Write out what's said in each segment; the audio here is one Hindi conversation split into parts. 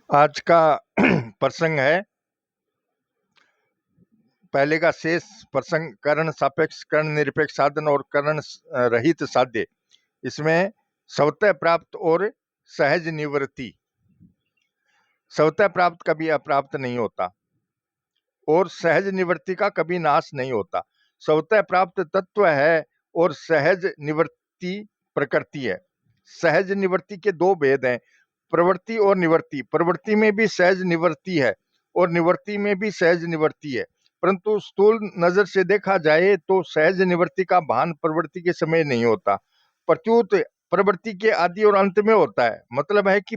आज का प्रसंग है, पहले का शेष प्रसंग करण सापेक्ष, करण निरपेक्ष साधन और करण रहित साध्य। इसमें स्वतः प्राप्त और सहज निवृत्ति। स्वतः प्राप्त कभी अप्राप्त नहीं होता और सहज निवृत्ति का कभी नाश नहीं होता। स्वतः प्राप्त तत्व है और सहज निवृत्ति प्रकृति है। सहज निवृत्ति के दो भेद हैं, प्रवृत्ति और निवृत्ति। प्रवृत्ति में भी सहज निवृत्ति है और निवृत्ति में भी सहज निवृत्ति है, परंतु स्थूल नजर से देखा जाए तो सहज निवृत्ति का भान प्रवृत्ति के समय नहीं होता, प्रत्युत प्रवृत्ति के आदि और अंत में होता है। मतलब है कि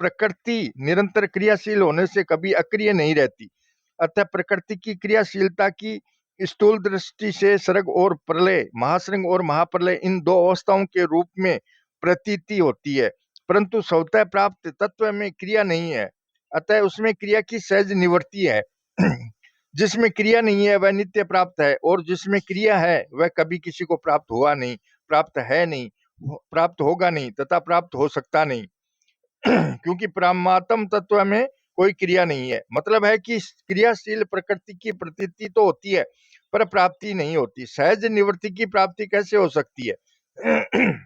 प्रकृति निरंतर क्रियाशील होने से कभी अक्रिय नहीं रहती, अतः प्रकृति की क्रियाशीलता की स्थूल दृष्टि से सर्ग और प्रलय, महासर्ग और महाप्रलय इन दो अवस्थाओं के रूप में प्रतीति होती है, परंतु स्वतः प्राप्त तत्व में क्रिया नहीं है, अतः उसमें क्रिया की सहज निवृत्ति है। जिसमें क्रिया नहीं है वह नित्य प्राप्त है और जिसमें क्रिया है वह कभी किसी को प्राप्त हुआ नहीं, प्राप्त है नहीं, प्राप्त होगा नहीं तथा प्राप्त हो सकता नहीं। क्योंकि परमात्म तत्व में कोई क्रिया नहीं है। मतलब है कि क्रियाशील प्रकृति की प्रतीति तो होती है पर प्राप्ति नहीं होती। सहज निवृत्ति की प्राप्ति कैसे हो सकती है?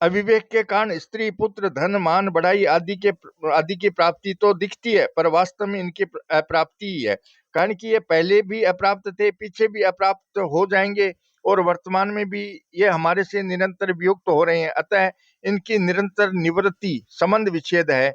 अविवेक के कारण स्त्री, पुत्र, धन, मान, बढ़ाई आदि की प्राप्ति तो दिखती है, पर वास्तव में इनकी अप्राप्ति ही है। कारण कि ये पहले भी अप्राप्त थे, पीछे भी अप्राप्त हो जाएंगे और वर्तमान में भी ये हमारे से निरंतर वियुक्त हो रहे हैं। अतः इनकी निरंतर निवृत्ति संबंध विच्छेद है,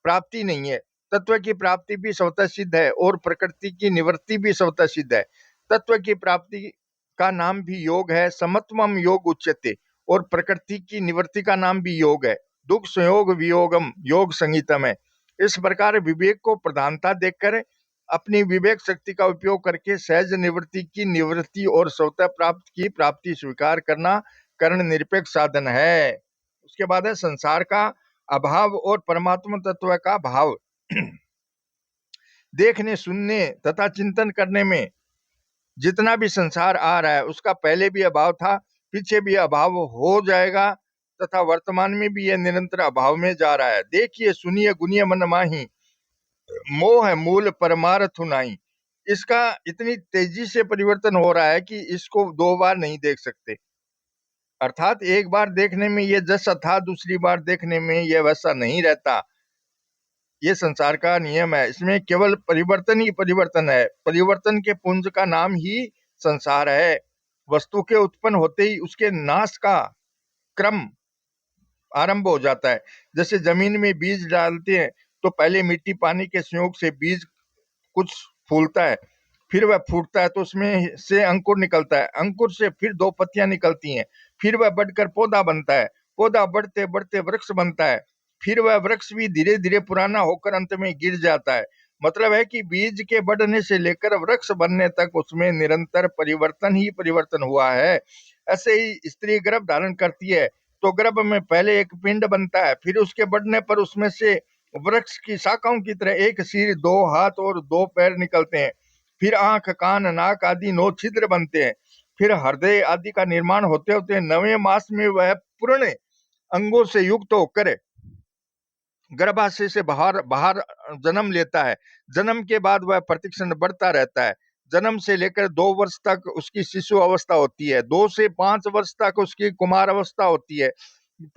प्राप्ति नहीं है। तत्व की प्राप्ति भी स्वतः सिद्ध है और प्रकृति की निवृत्ति भी स्वतः सिद्ध है। तत्व की प्राप्ति का नाम भी योग है, समत्वम योग उच्यते, और प्रकृति की निवृत्ति का नाम भी योग है। दुख संयोग वियोगम योग संगीतम है। इस प्रकार विवेक को प्रधानता देकर अपनी विवेक शक्ति का उपयोग करके सहज निवृत्ति की निवृत्ति और स्वतः प्राप्त की प्राप्ति स्वीकार करना कर्ण निरपेक्ष साधन है। उसके बाद है संसार का अभाव और परमात्मा तत्व का भाव। देखने, सुनने तथा चिंतन करने में जितना भी संसार आ रहा है उसका पहले भी अभाव था, पीछे भी अभाव हो जाएगा तथा वर्तमान में भी यह निरंतर अभाव में जा रहा है। देखिए, सुनिए, गुनिए मन माही, मोह मूल परमार्थ नहीं। इसका इतनी तेजी से परिवर्तन हो रहा है कि इसको दो बार नहीं देख सकते। अर्थात एक बार देखने में ये जैसा था दूसरी बार देखने में ये वैसा नहीं रहता। ये संसार का नियम है, इसमें केवल परिवर्तन ही परिवर्तन है। परिवर्तन के पुंज का नाम ही संसार है। वस्तु के उत्पन्न होते ही उसके नाश का क्रम आरंभ हो जाता है। जैसे जमीन में बीज डालते हैं तो पहले मिट्टी पानी के संयोग से बीज कुछ फूलता है, फिर वह फूटता है तो उसमें से अंकुर निकलता है, अंकुर से फिर दो पत्तियां निकलती हैं, फिर वह बढ़कर पौधा बनता है, पौधा बढ़ते बढ़ते वृक्ष बनता है, फिर वह वृक्ष भी धीरे धीरे पुराना होकर अंत में गिर जाता है। मतलब है कि बीज के बढ़ने से लेकर वृक्ष बनने तक उसमें निरंतर परिवर्तन ही परिवर्तन हुआ है। ऐसे ही स्त्री गर्भ धारण करती है तो गर्भ में पहले एक पिंड बनता है, फिर उसके बढ़ने पर उसमें से वृक्ष की शाखाओं की तरह एक सिर, दो हाथ और दो पैर निकलते हैं, फिर आंख, कान, नाक आदि 9 छिद्र बनते हैं, फिर हृदय आदि का निर्माण होते होते 9वें मास में वह पूर्ण अंगों से युक्त होकर गर्भाशय से बाहर बाहर जन्म लेता है। जन्म के बाद वह प्रतिक्षण बढ़ता रहता है। जन्म से लेकर 2 वर्ष तक उसकी शिशु अवस्था होती है, 2 से 5 वर्ष तक उसकी कुमार अवस्था होती है,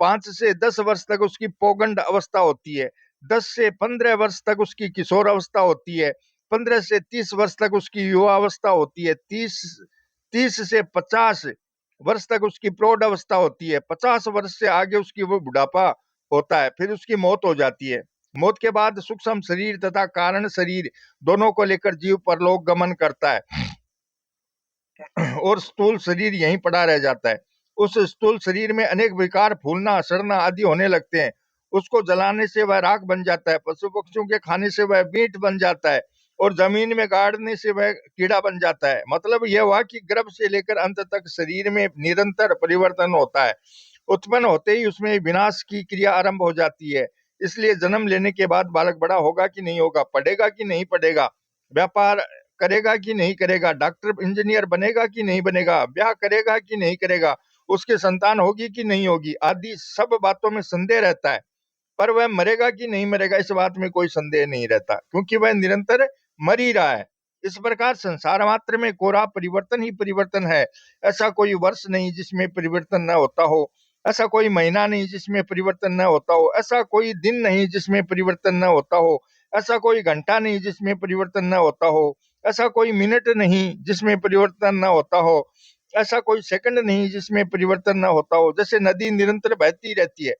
5 से 10 वर्ष तक उसकी पौगंड अवस्था होती है, 10 से 15 वर्ष तक उसकी किशोर अवस्था होती है, 15 से 30 वर्ष तक उसकी युवा अवस्था होती है, 30 से 50 वर्ष तक उसकी प्रौढ़ अवस्था होती है, 50 वर्ष से आगे उसकी वो बुढ़ापा होता है, फिर उसकी मौत हो जाती है। मौत के बाद सूक्ष्म शरीर तथा कारण शरीर दोनों को लेकर जीव परलोक गमन करता है और स्थूल शरीर यहीं पड़ा रह जाता है। उस स्थूल शरीर में अनेक विकार, फूलना, सड़ना आदि होने लगते हैं। उसको जलाने से वह राख बन जाता है, पशु पक्षियों के खाने से वह मीट बन जाता है और जमीन में गाड़ने से वह कीड़ा बन जाता है। मतलब यह हुआ कि गर्भ से लेकर अंत तक शरीर में निरंतर परिवर्तन होता है। उत्पन्न होते ही उसमें विनाश की क्रिया आरंभ हो जाती है। इसलिए जन्म लेने के बाद बालक बड़ा होगा कि नहीं होगा, पढ़ेगा कि नहीं पढ़ेगा, व्यापार करेगा कि नहीं करेगा, डॉक्टर इंजीनियर बनेगा कि नहीं बनेगा, ब्याह करेगा कि नहीं करेगा, उसके संतान होगी कि नहीं होगी आदि सब बातों में संदेह रहता है। पर वह मरेगा कि नहीं मरेगा इस बात में कोई संदेह नहीं रहता, क्योंकि वह निरंतर मर ही रहा है। इस प्रकार संसार मात्र में कोरा परिवर्तन ही परिवर्तन है। ऐसा कोई वर्ष नहीं जिसमें परिवर्तन न होता हो, ऐसा कोई महीना नहीं जिसमें परिवर्तन न होता हो, ऐसा कोई दिन नहीं जिसमें परिवर्तन न होता हो, ऐसा कोई घंटा नहीं जिसमें परिवर्तन न होता हो, ऐसा कोई मिनट नहीं जिसमें परिवर्तन न होता हो, ऐसा कोई सेकंड नहीं जिसमें परिवर्तन न होता हो। जैसे नदी निरंतर बहती रहती है,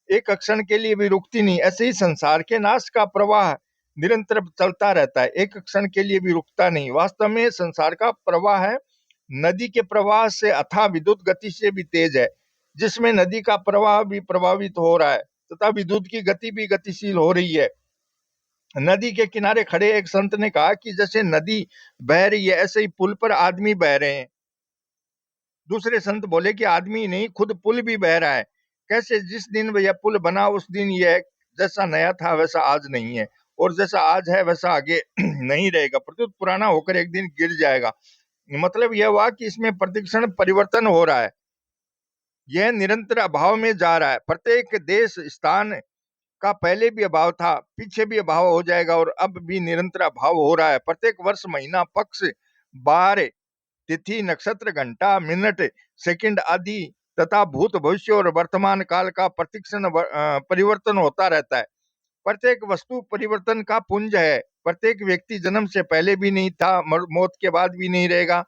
एक क्षण के लिए भी रुकती नहीं, ऐसे ही संसार के नाश का प्रवाह निरंतर चलता रहता है, एक क्षण के लिए भी रुकता नहीं। वास्तव में संसार का प्रवाह है नदी के प्रवाह से अथाह विद्युत गति से भी तेज है, जिसमें नदी का प्रवाह भी प्रभावित हो रहा है तथा विद्युत की गति भी गतिशील हो रही है। नदी के किनारे खड़े एक संत ने कहा कि जैसे नदी बह रही है ऐसे ही पुल पर आदमी बह रहे हैं। दूसरे संत बोले कि आदमी नहीं, खुद पुल भी बह रहा है। कैसे? जिस दिन यह पुल बना उस दिन यह जैसा नया था वैसा आज नहीं है, और जैसा आज है वैसा आगे नहीं रहेगा, प्रत्युत पुराना होकर एक दिन गिर जाएगा। मतलब यह हुआ कि इसमें प्रतिक्षण परिवर्तन हो रहा है, यह निरंतर अभाव में जा रहा है। प्रत्येक देश स्थान का पहले भी अभाव था, पीछे भी अभाव हो जाएगा, और अब भी निरंतर अभाव हो रहा है। प्रत्येक वर्ष, महीना, पक्ष, बार, तिथि, नक्षत्र, घंटा, मिनट, सेकंड आदि तथा भूत, भविष्य और वर्तमान काल का प्रतिक्षण परिवर्तन होता रहता है। प्रत्येक वस्तु परिवर्तन का पुंज है। प्रत्येक व्यक्ति जन्म से पहले भी नहीं था, मौत के बाद भी नहीं रहेगा,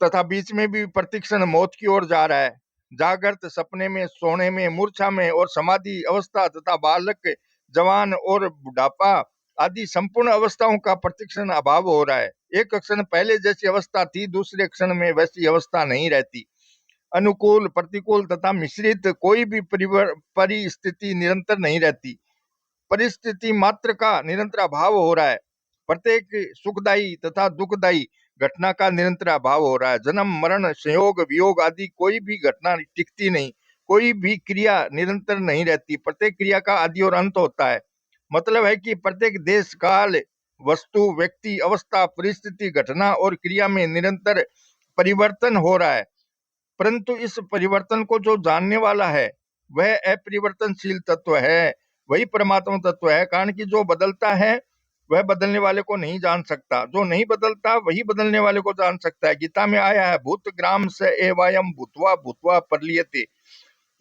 तथा बीच में भी प्रतिक्षण मौत की ओर जा रहा है। जागृत, सपने में, सोने में, मूर्छा में और समाधि अवस्था तथा बालक, जवान और बुढ़ापा आदि संपूर्ण अवस्थाओं का प्रतिक्षण अभाव हो रहा है। एक क्षण पहले जैसी अवस्था थी, दूसरे क्षण में वैसी अवस्था नहीं रहती। अनुकूल, प्रतिकूल तथा मिश्रित कोई भी परिस्थिति निरंतर नहीं रहती। परिस्थिति मात्र का निरंतर अभाव हो रहा है। प्रत्येक सुखदायी तथा दुखदायी घटना का निरंतर अभाव हो रहा है। जन्म, मरण, संयोग, वियोग आदि कोई भी घटना टिकती नहीं, कोई भी क्रिया निरंतर नहीं रहती। प्रत्येक क्रिया का आदि और अंत होता है। मतलब है कि प्रत्येक देश, काल, वस्तु, व्यक्ति, अवस्था, परिस्थिति, घटना और क्रिया में निरंतर परिवर्तन हो रहा है। परंतु इस परिवर्तन को जो जानने वाला है वह अपरिवर्तनशील तत्व है, वही परमात्मा तत्व है। कारण कि जो बदलता है वह बदलने वाले को नहीं जान सकता, जो नहीं बदलता वही बदलने वाले को जान सकता है। गीता में आया है, भूत ग्राम स एवायम भूतवा भूतवा परलियते।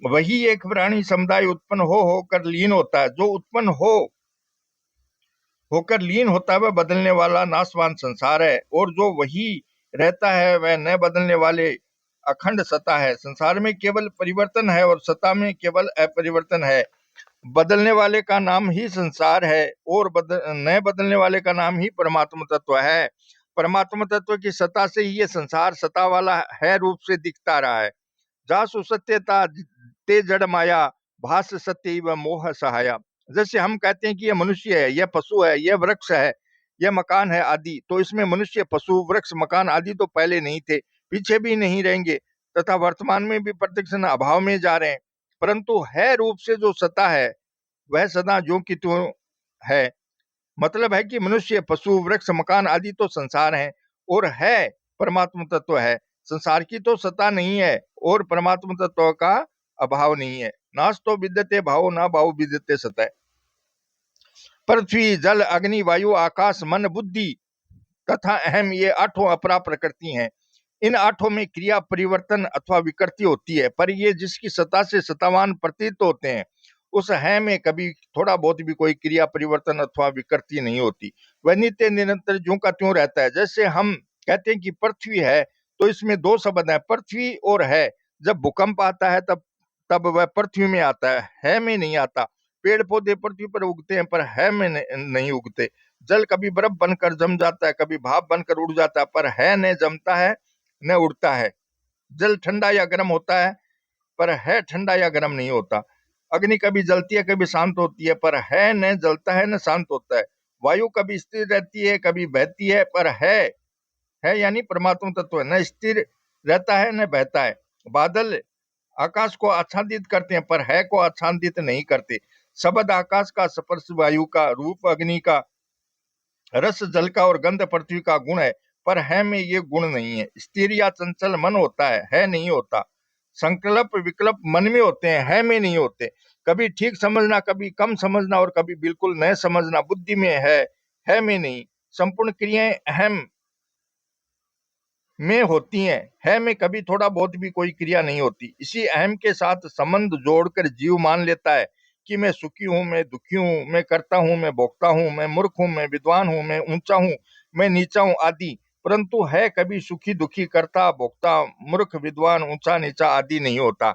वही एक प्राणी समुदाय उत्पन्न हो होकर लीन होता है। जो उत्पन्न होकर लीन होता है वह बदलने वाला नाशवान संसार है, और जो वही रहता है वह न बदलने वाले अखंड सत्ता है। संसार में केवल परिवर्तन है और सत्ता में केवल अपरिवर्तन है। बदलने वाले का नाम ही संसार है, और न बदलने वाले का नाम ही परमात्मा तत्व है। परमात्मा तत्व की सत्ता से ही ये संसार सत्ता वाला है रूप से दिखता रहा है। जासु सत्यता ते जड़ माया, भास सत्य व मोह सहाया। जैसे हम कहते हैं कि यह मनुष्य है, यह पशु है, यह वृक्ष है, यह मकान है आदि, तो इसमें मनुष्य, पशु, वृक्ष, मकान आदि तो पहले नहीं थे, पीछे भी नहीं रहेंगे, तथा वर्तमान में भी प्रतिक्षण अभाव में जा रहे हैं। परंतु है रूप से जो सत्ता है वह सदा ज्यों की त्यों है। मतलब है कि मनुष्य, पशु, वृक्ष, मकान आदि तो संसार है, और है परमात्मा तत्व है। संसार की तो सत्ता नहीं है और परमात्मा तत्व का अभाव नहीं है। नाश तो विद्यते भाव, ना भाव विद्यते सतः। पृथ्वी, जल, अग्नि, वायु, आकाश, मन, बुद्धि तथा अहम, ये आठों अपरा प्रकृति हैं। इन आठों में क्रिया, परिवर्तन अथवा विकृति होती है, पर ये जिसकी सत्ता से सत्तावान प्रतीत होते हैं उस है में कभी थोड़ा बहुत भी कोई क्रिया, परिवर्तन अथवा विकृति नहीं होती। वह नित्य निरंतर ज्यों का त्यों रहता है। जैसे हम कहते हैं कि पृथ्वी है, तो इसमें दो शब्द है, पृथ्वी और है। जब भूकंप आता है तब तब वह पृथ्वी में आता है में नहीं आता। पेड़ पौधे पृथ्वी पर उगते हैं पर है में नहीं उगते। जल कभी बर्फ बनकर जम जाता है, कभी भाप बनकर उड़ जाता है, पर है न जमता है न उड़ता है। जल ठंडा या गर्म होता है, पर है ठंडा या गर्म नहीं होता। अग्नि कभी जलती है, कभी शांत होती है, पर है न जलता है न शांत होता है। वायु कभी स्थिर रहती है, कभी बहती है, पर है यानी परमात्मा तत्व न स्थिर रहता है न बहता है। बादल आकाश को आच्छादित करते हैं, पर है को आच्छादित नहीं करते। शब्द आकाश का, स्पर्श वायु का, रूप अग्नि का, रस जल का और गंध पृथ्वी का गुण है, पर है में ये गुण नहीं है। स्थिर या चंचल मन होता है नहीं होता। संकल्प विकल्प मन में होते हैं, है में नहीं होते। कभी ठीक समझना, कभी कम समझना और कभी बिल्कुल न समझना बुद्धि में है में नहीं। संपूर्ण क्रियाएं अहम में होती हैं, है में कभी थोड़ा बहुत भी कोई क्रिया नहीं होती। इसी अहम के साथ संबंध जोड़कर जीव मान लेता है कि मैं सुखी हूं, मैं दुखी हूं, मैं करता हूं, मैं भोगता हूं, मैं मूर्ख हूं, मैं विद्वान हूं, मैं ऊंचा हूं, मैं नीचा हूं आदि। परंतु है कभी सुखी दुखी, करता भोगता, मूर्ख विद्वान, ऊंचा नीचा आदि नहीं होता।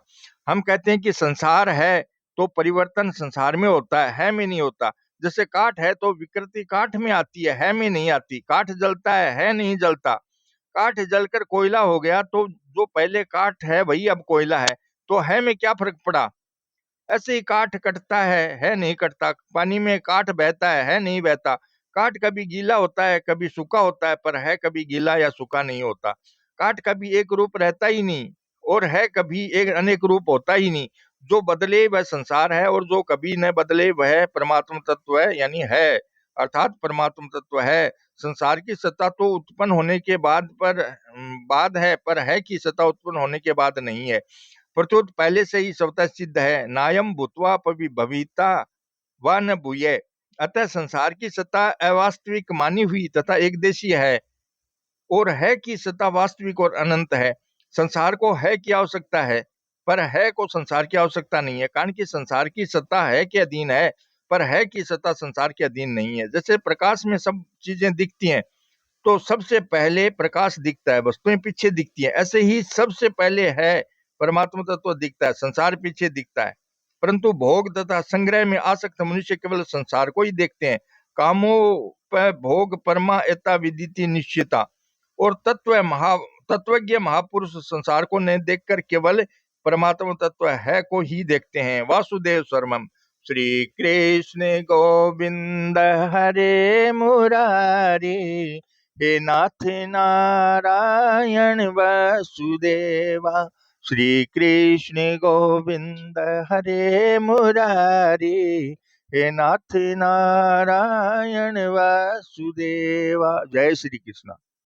हम कहते हैं कि संसार है तो परिवर्तन संसार में होता है में नहीं होता। जैसे काठ है तो विकृति काठ में आती है में नहीं आती। काठ जलता है नहीं जलता। काठ जलकर कोयला हो गया तो जो पहले काठ है वही अब कोयला है, तो है में क्या फर्क पड़ा। ऐसे ही काठ कटता है नहीं कटता। पानी में काठ बहता है नहीं बहता। काठ कभी गीला होता है, कभी सूखा होता है, पर है कभी गीला या सूखा नहीं होता। काठ कभी एक रूप रहता ही नहीं और है कभी एक अनेक रूप होता ही नहीं। जो बदले वह संसार है और जो कभी न बदले वह परमात्मा तत्व है, यानी है अर्थात परमात्मा तत्व है। संसार की सत्ता तो उत्पन्न होने के बाद है, पर है की सत्ता उत्पन्न होने के बाद नहीं है। प्रत्युत पहले से ही स्वतः सिद्ध है। नायम भूतवा पवि भविता व न भूये। अतः संसार की सत्ता अवास्तविक मानी हुई तथा एक देशी है और है की सत्ता वास्तविक और अनंत है। संसार को है की आवश्यकता है, पर है को संसार की आवश्यकता नहीं है। कारण कि संसार की सत्ता है के अधीन है, पर है की सत्ता संसार के अधीन नहीं है। जैसे प्रकाश में सब चीजें दिखती हैं तो सबसे पहले प्रकाश दिखता है, वस्तुएं पीछे दिखती है। ऐसे ही सबसे पहले है परमात्मा तत्व दिखता है, संसार पीछे दिखता है। परंतु भोग तथा संग्रह में आसक्त मनुष्य केवल संसार को ही देखते हैं। कामो पर भोग परमा एता विदिति निश्चिता। और तत्वज्ञ महापुरुष संसार को नहीं देखकर केवल परमात्मा तत्व है को ही देखते हैं। वासुदेव सर्वम। श्री कृष्ण गोविंद हरे मुरारी, हे नाथ नारायण वासुदेवा। श्री कृष्ण गोविंद हरे मुरारी, हे नाथ नारायण वासुदेवा। जय श्री कृष्ण।